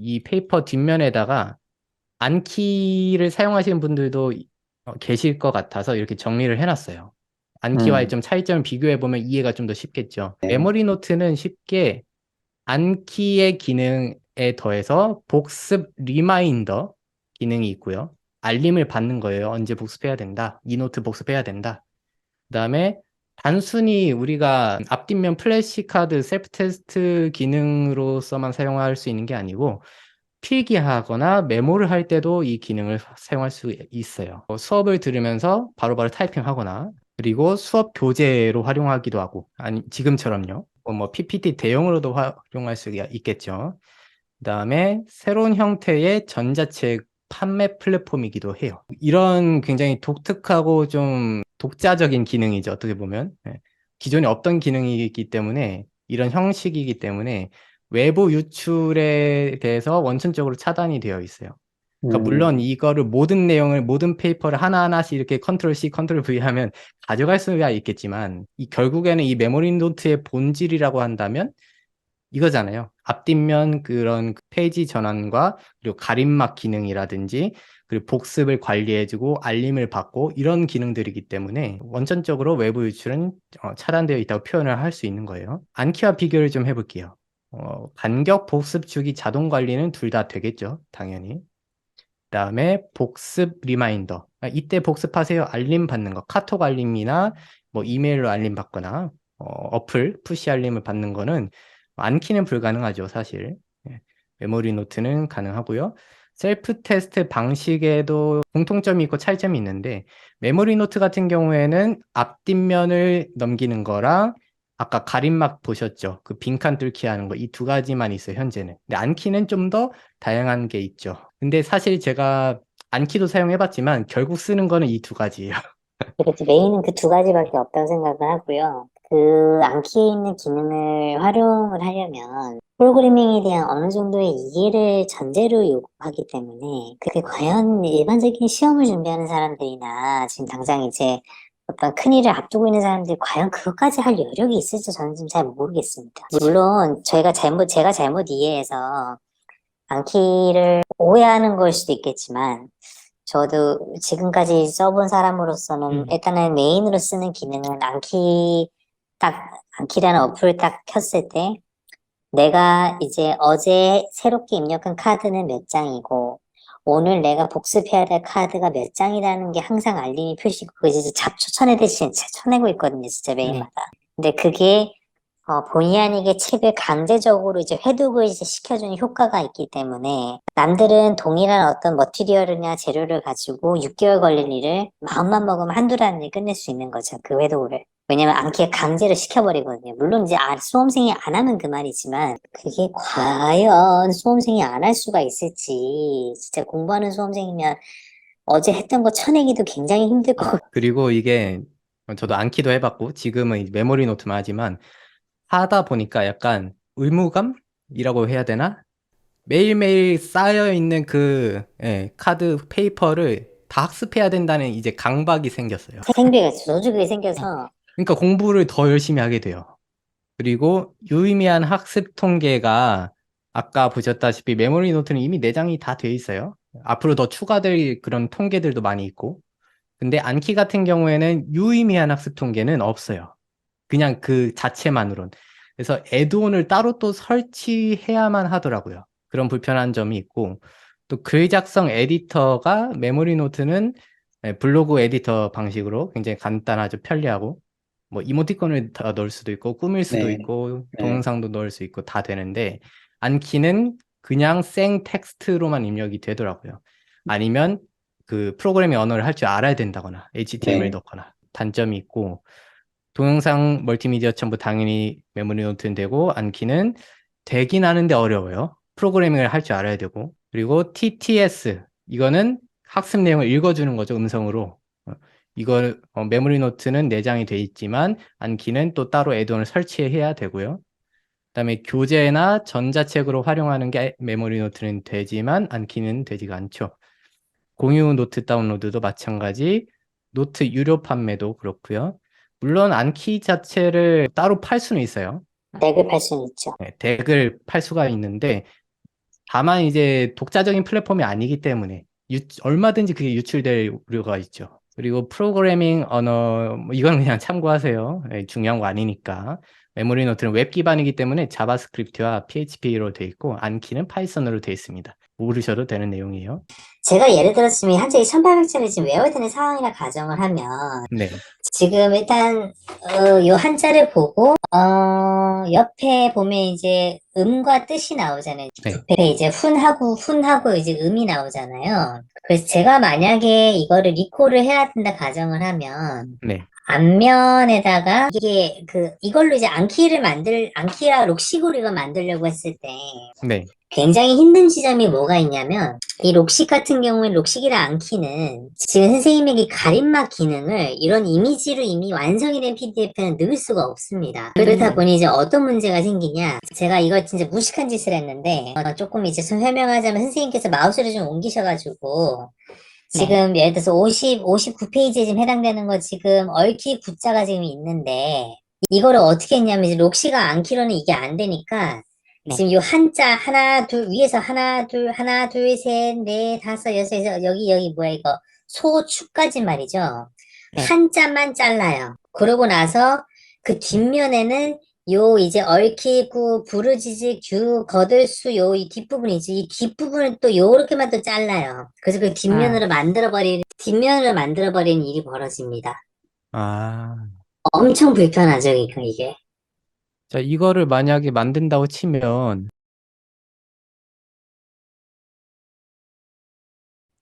이 페이퍼 뒷면에다가 안키를 사용하시는 분들도 계실 것 같아서 이렇게 정리를 해놨어요. 안키와의 음, 좀 차이점을 비교해보면 이해가 좀 더 쉽겠죠. 네. 메모리 노트는 쉽게 안키의 기능에 더해서 복습 리마인더 기능이 있고요. 알림을 받는 거예요. 언제 복습해야 된다. 이 노트 복습해야 된다. 그다음에 단순히 우리가 앞뒷면 플래시카드 셀프 테스트 기능으로서만 사용할 수 있는 게 아니고 필기하거나 메모를 할 때도 이 기능을 사용할 수 있어요. 수업을 들으면서 바로바로 타이핑하거나 그리고 수업 교재로 활용하기도 하고 아니 지금처럼요. 뭐 PPT 대용으로도 활용할 수 있겠죠. 그다음에 새로운 형태의 전자책 판매 플랫폼이기도 해요. 이런 굉장히 독특하고 좀 독자적인 기능이죠. 어떻게 보면. 예. 기존에 없던 기능이기 때문에 이런 형식이기 때문에 외부 유출에 대해서 원천적으로 차단이 되어 있어요. 그러니까 물론 음, 이거를 모든 내용을 모든 페이퍼를 하나하나씩 이렇게 컨트롤 C, 컨트롤 V 하면 가져갈 수가 있겠지만 이 결국에는 이 메모리 노트의 본질이라고 한다면 이거잖아요. 앞뒷면 그런 페이지 전환과 그리고 가림막 기능이라든지 그리고 복습을 관리해주고 알림을 받고 이런 기능들이기 때문에 원천적으로 외부 유출은 차단되어 있다고 표현을 할 수 있는 거예요. 안키와 비교를 좀 해볼게요. 간격 복습 주기 자동 관리는 둘 다 되겠죠. 당연히. 그다음에 복습 리마인더. 이때 복습하세요. 알림 받는 거. 카톡 알림이나 뭐 이메일로 알림 받거나 어플 푸시 알림을 받는 거는 안키는 불가능하죠, 사실. 예. 메모리 노트는 가능하고요. 셀프 테스트 방식에도 공통점이 있고 차이점이 있는데 메모리 노트 같은 경우에는 앞뒷면을 넘기는 거랑 아까 가림막 보셨죠? 그 빈칸 뚫기 하는 거 이 두 가지만 있어요, 현재는. 근데 안키는 좀 더 다양한 게 있죠. 근데 사실 제가 안키도 사용해봤지만 결국 쓰는 거는 이 두 가지예요. 그렇지. 메인은 그 두 가지밖에 없다고 생각을 하고요. 그 안키에 있는 기능을 활용을 하려면 프로그래밍에 대한 어느 정도의 이해를 전제로 요구하기 때문에 그게 과연 일반적인 시험을 준비하는 사람들이나 지금 당장 이제 어떤 큰일을 앞두고 있는 사람들이 과연 그것까지 할 여력이 있을지 저는 좀 잘 모르겠습니다. 물론 제가 잘못 이해해서 안키를 오해하는 걸 수도 있겠지만 저도 지금까지 써본 사람으로서는 음. 일단은 메인으로 쓰는 기능은 안키라는 어플을 딱 켰을 때 내가 이제 어제 새롭게 입력한 카드는 몇 장이고 오늘 내가 복습해야 될 카드가 몇 장이라는 게 항상 알림이 표시고 그게 이제 잡초 쳐내듯이 쳐내고 있거든요, 진짜 음. 매일마다. 근데 그게 본의 아니게 책을 강제적으로 이제 회독을 이제 시켜주는 효과가 있기 때문에 남들은 동일한 어떤 머티리얼이나 재료를 가지고 6개월 걸릴 일을 마음만 먹으면 한두 달에 끝낼 수 있는 거죠. 그 회독을. 왜냐면 암기에 강제로 시켜버리거든요. 물론 이제 수험생이 안 하면 그 말이지만 그게 과연 수험생이 안 할 수가 있을지 진짜 공부하는 수험생이면 어제 했던 거 쳐내기도 굉장히 힘들 거고 그리고 이게 저도 안키도 해봤고 지금은 이제 메모리 노트만 하지만 하다 보니까 약간 의무감이라고 해야 되나? 매일매일 쌓여 있는 그 카드 페이퍼를 다 학습해야 된다는 이제 강박이 생겼어요. 생겨서 저도 그게 생겨서 그러니까 공부를 더 열심히 하게 돼요. 그리고 유의미한 학습 통계가 아까 보셨다시피 메모리 노트는 이미 내장이 다 돼 있어요. 앞으로 더 추가될 그런 통계들도 많이 있고. 근데 안키 같은 경우에는 유의미한 학습 통계는 없어요. 그냥 그 자체만으론. 그래서 애드온을 따로 또 설치해야만 하더라고요. 그런 불편한 점이 있고, 또 글 작성 에디터가 메모리 노트는 블로그 에디터 방식으로 굉장히 간단하죠. 편리하고, 뭐 이모티콘을 다 넣을 수도 있고, 꾸밀 수도 네, 있고, 네. 동영상도 넣을 수 있고 다 되는데, 안키는 그냥 생 텍스트로만 입력이 되더라고요. 아니면 그 프로그래밍 언어를 할 줄 알아야 된다거나, HTML 네. 넣거나 단점이 있고, 동영상 멀티미디어 첨부 당연히 메모리 노트는 되고 안키는 되긴 하는데 어려워요. 프로그래밍을 할 줄 알아야 되고 그리고 TTS 이거는 학습 내용을 읽어주는 거죠 음성으로. 이거 메모리 노트는 내장이 돼 있지만 안키는 또 따로 애드온을 설치해야 되고요. 그다음에 교재나 전자책으로 활용하는 게 메모리 노트는 되지만 안키는 되지가 않죠. 공유 노트 다운로드도 마찬가지, 노트 유료 판매도 그렇고요. 물론 안키 자체를 따로 팔 수는 있어요. 백을 팔 수는 있죠. 덱을 팔 수가 있는데 다만 이제 독자적인 플랫폼이 아니기 때문에 얼마든지 그게 유출될 우려가 있죠. 그리고 프로그래밍 언어, 뭐 이건 그냥 참고하세요. 예, 중요한 거 아니니까. 메모리 노트는 웹 기반이기 때문에 자바스크립트와 PHP로 돼 있고, 안키는 파이썬으로 돼 있습니다. 모르셔도 되는 내용이에요. 제가 예를 들어서 지금 한 장이 1800자리 지금 외워야 되는 상황이라 가정을 하면, 네, 지금 일단, 요 한자를 보고, 옆에 보면 이제 음과 뜻이 나오잖아요. 네, 옆에 이제 훈하고 이제 음이 나오잖아요. 그래서 제가 만약에 이거를 리콜을 해야 된다 가정을 하면, 네, 앞면에다가 이걸로 이제 안키라 록식으로 이거 만들려고 했을 때 네, 굉장히 힘든 지점이 뭐가 있냐면, 이 록식 같은 경우에 록식이랑 안키는 지금 선생님에게 가림막 기능을 이런 이미지로 이미 완성이 된 PDF에는 넣을 수가 없습니다. 그렇다 보니 이제 어떤 문제가 생기냐, 제가 이거 진짜 무식한 짓을 했는데, 조금 이제 좀 설명하자면 선생님께서 마우스를 좀 옮기셔가지고 지금 예를 들어서 59페이지에 지금 해당되는 거 지금 얽히 구자가 지금 있는데, 이거를 어떻게 했냐면 이제 록시가 안키로는 이게 안 되니까 지금 요 한자 하나 둘 위에서 하나 둘 셋 넷 다섯 여섯 여섯 여기 뭐야 이거 소축까지 말이죠. 한자만 잘라요. 그러고 나서 그 뒷면에는 요 이제 얽히고 부르지지 규 거들수 요 이 뒷부분이지, 이 뒷부분을 또 요렇게만 또 잘라요. 그래서 그 뒷면으로 만들어 버리는 일이 벌어집니다. 아, 엄청 불편하죠 이게. 자, 이거를 만약에 만든다고 치면,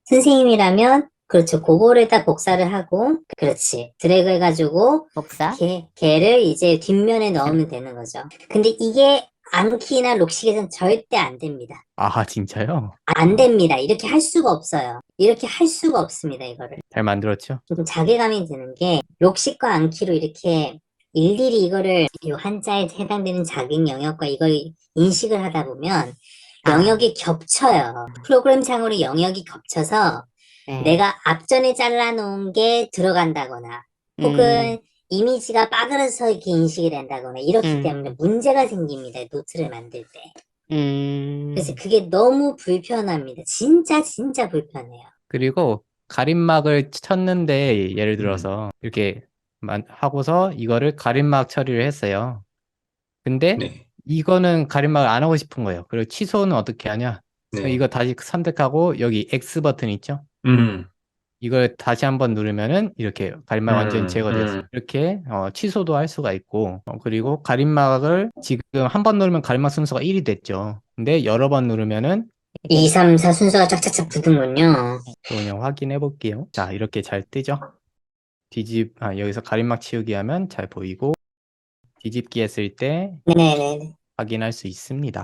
선생님이라면 그렇죠. 그거를 딱 복사를 하고, 그렇지. 드래그 해가지고 복사? 걔를 이제 뒷면에 넣으면 되는 거죠. 근데 이게 암키나 록식에서는 절대 안 됩니다. 아, 진짜요? 안 됩니다. 이렇게 할 수가 없어요. 이렇게 할 수가 없습니다, 이거를. 잘 만들었죠? 조금 자괴감이 드는 게, 록식과 암키로 이렇게 일일이 이거를 요 한자에 해당되는 자격 영역과 이걸 인식을 하다 보면 영역이 겹쳐요. 프로그램 창으로 영역이 겹쳐서 내가 앞전에 잘라놓은 게 들어간다거나 혹은 이미지가 빠그러서 이렇게 인식이 된다거나 이렇기 때문에 문제가 생깁니다. 노트를 만들 때. 그래서 그게 너무 불편합니다. 진짜 불편해요. 그리고 가림막을 쳤는데, 예를 들어서 이렇게 하고서 이거를 가림막 처리를 했어요. 근데 네. 이거는 가림막을 안 하고 싶은 거예요. 그리고 취소는 어떻게 하냐? 네. 이거 다시 선택하고 여기 X 버튼 있죠? 음. 이걸 다시 한번 누르면은 이렇게 가림막 완전히 제거되었어요. 이렇게 취소도 할 수가 있고, 그리고 가림막을 지금 한 번 누르면 가림막 순서가 1이 됐죠. 근데 여러 번 누르면은 2, 3, 4 순서가 짝짝짝 붙은군요. 그냥 확인해 볼게요. 자, 이렇게 잘 뜨죠? 여기서 가림막 치우기 하면 잘 보이고, 뒤집기 했을 때 네네네. 확인할 수 있습니다.